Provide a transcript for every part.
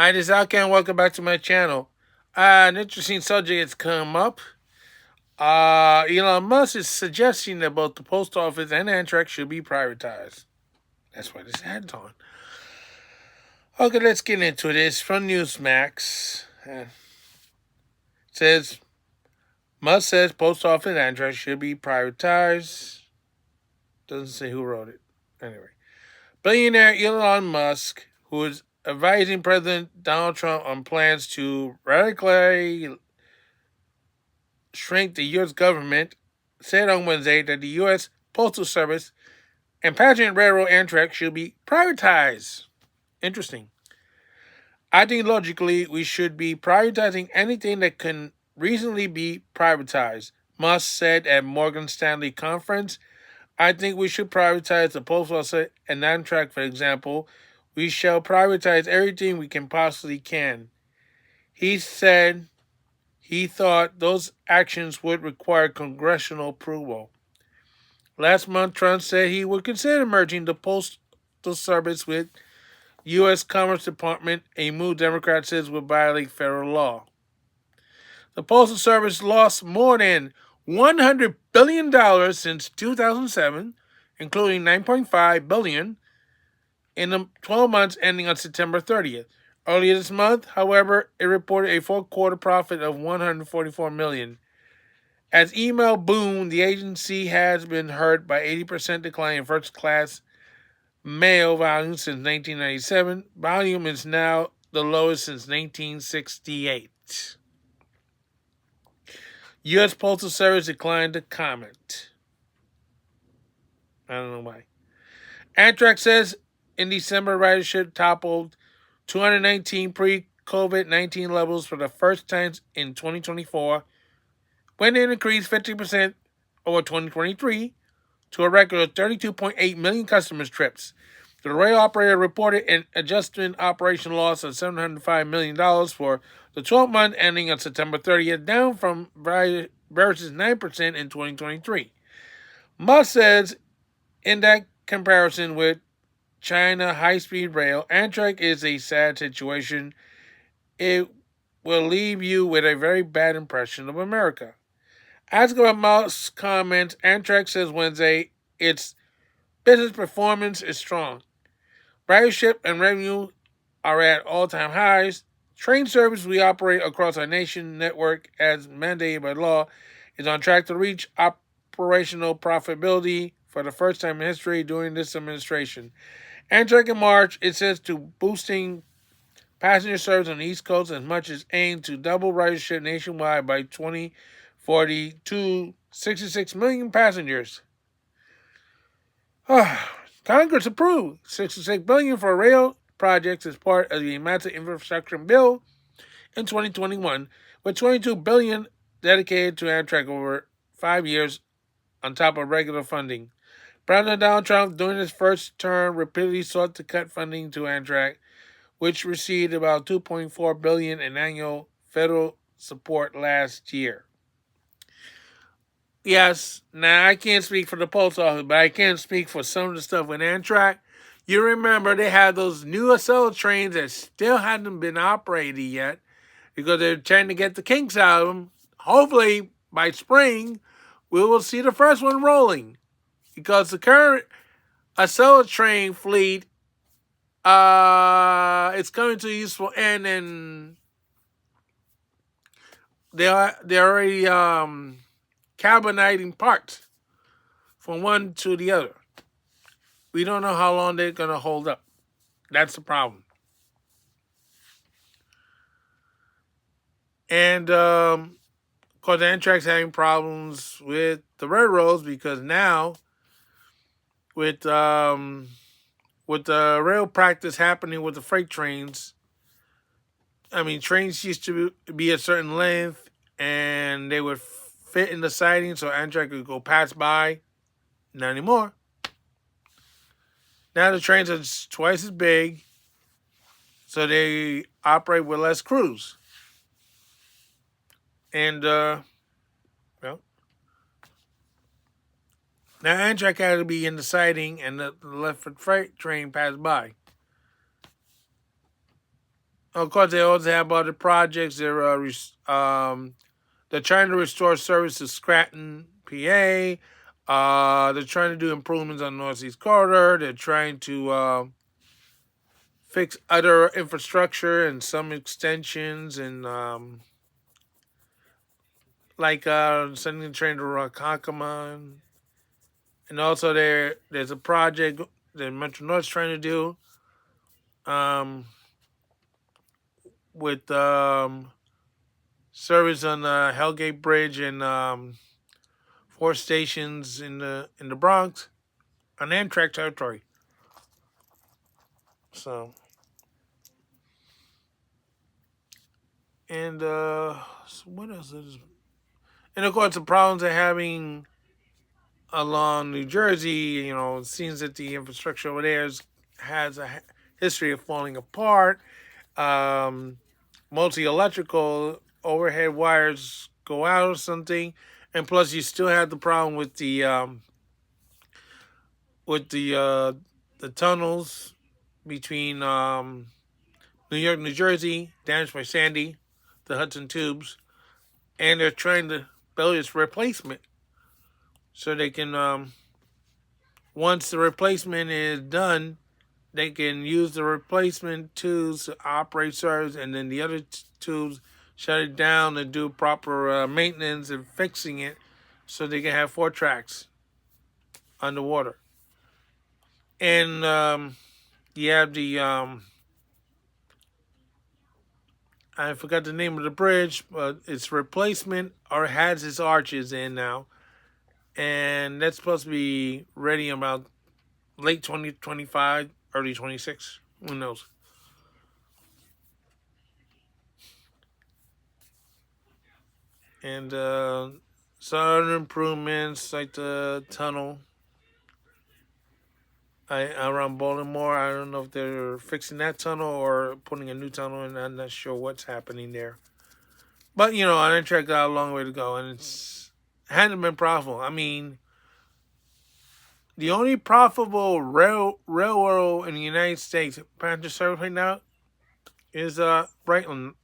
Hi, this is Alkan. Welcome back to my channel. An interesting subject has come up. Elon Musk is suggesting that both the post office and Amtrak should be privatized. That's what this ad's on. Okay, let's get into this. From Newsmax, it says Musk says post office and Amtrak should be privatized. Doesn't say who wrote it. Anyway, billionaire Elon Musk, who is advising President Donald Trump on plans to radically shrink the U.S. government, said on Wednesday that the U.S. Postal Service and passenger railroad Amtrak should be privatized. Interesting. I think logically we should be privatizing anything that can reasonably be privatized, Musk said at Morgan Stanley conference. I think we should privatize the Postal Office and Amtrak, for example. We shall privatize everything we can possibly can. He said he thought those actions would require congressional approval. Last month, Trump said he would consider merging the Postal Service with U.S. Commerce Department, a move Democrats says would violate federal law. The Postal Service lost more than $100 billion since 2007, including $9.5 billion in the 12 months ending on September 30th. Earlier this month, however, it reported a fourth quarter profit of $144 million. As email boomed, the agency has been hurt by 80% decline in first-class mail volume since 1997. Volume is now the lowest since 1968. U.S. Postal Service declined to comment. I don't know why. Amtrak says in December, ridership toppled 219 pre-COVID-19 levels for the first time in 2024, when it increased 50% over 2023 to a record of 32.8 million customers' trips. The rail operator reported an adjusted operation loss of $705 million for the 12 months ending on September 30th, down from versus 9% in 2023. Musk says in that comparison with China high-speed rail, Amtrak is a sad situation. It will leave you with a very bad impression of America. Asked about Musk's comments, Amtrak says Wednesday its business performance is strong. Ridership and revenue are at all-time highs. Train service we operate across our nation network as mandated by law is on track to reach operational profitability for the first time in history during this administration. Amtrak in March, it says to boosting passenger service on the East Coast as much as aimed to double ridership nationwide by 2040 to 66 million passengers. Congress approved $66 billion for rail projects as part of the massive infrastructure bill in 2021, with $22 billion dedicated to Amtrak over 5 years on top of regular funding. President Donald Trump, during his first term, repeatedly sought to cut funding to Amtrak, which received about $2.4 billion in annual federal support last year. Yes, now I can't speak for the post office, but I can speak for some of the stuff with Amtrak. You remember they had those new Acela trains that still hadn't been operated yet because they're trying to get the kinks out of them. Hopefully, by spring, we will see the first one rolling because the current Acela train fleet it's coming to a useful end, and they're already carbonating parts from one to the other. We don't know how long they're going to hold up. That's the problem. And of course, Amtrak's having problems with the railroads because now, with the rail practice happening with the freight trains, I mean, trains used to be a certain length and they would fit in the siding so Amtrak could go pass by. Not anymore. Now the trains are twice as big, so they operate with less crews. And, well, now Amtrak had to be in the siding and the left freight train passed by. Of course, they also have other projects. They're trying to restore service to Scranton, PA. They're trying to do improvements on Northeast Corridor. They're trying to fix other infrastructure and some extensions and like sending the train to Ronkonkoma. And also there's a project that Metro North's trying to do um, with service on the Hellgate Bridge and four stations in the Bronx on Amtrak territory. So and so what else is? And of course, the problems they're having along New Jersey. It seems that the infrastructure over there has a history of falling apart. Um, Mostly electrical overhead wires go out or something, and plus you still have the problem with the tunnels between New York, New Jersey, damaged by Sandy, the Hudson tubes, and they're trying to build its replacement so they can once the replacement is done, they can use the replacement tubes to operate service, and then the other tubes shut it down and do proper maintenance and fixing it, so they can have four tracks underwater. And you have the I forgot the name of the bridge, but it's replacement or has its arches in now, and that's supposed to be ready about late 2025, early 26. Who knows? And some other improvements like the tunnel around Baltimore. I don't know if they're fixing that tunnel or putting a new tunnel in. I'm not sure what's happening there. But Amtrak got a long way to go, and it's hadn't been profitable. I mean, the only profitable railroad in the United States passenger service right now is Brightline.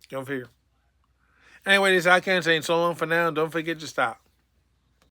Go figure. Anyways, I can't say so long for now. Don't forget to stop.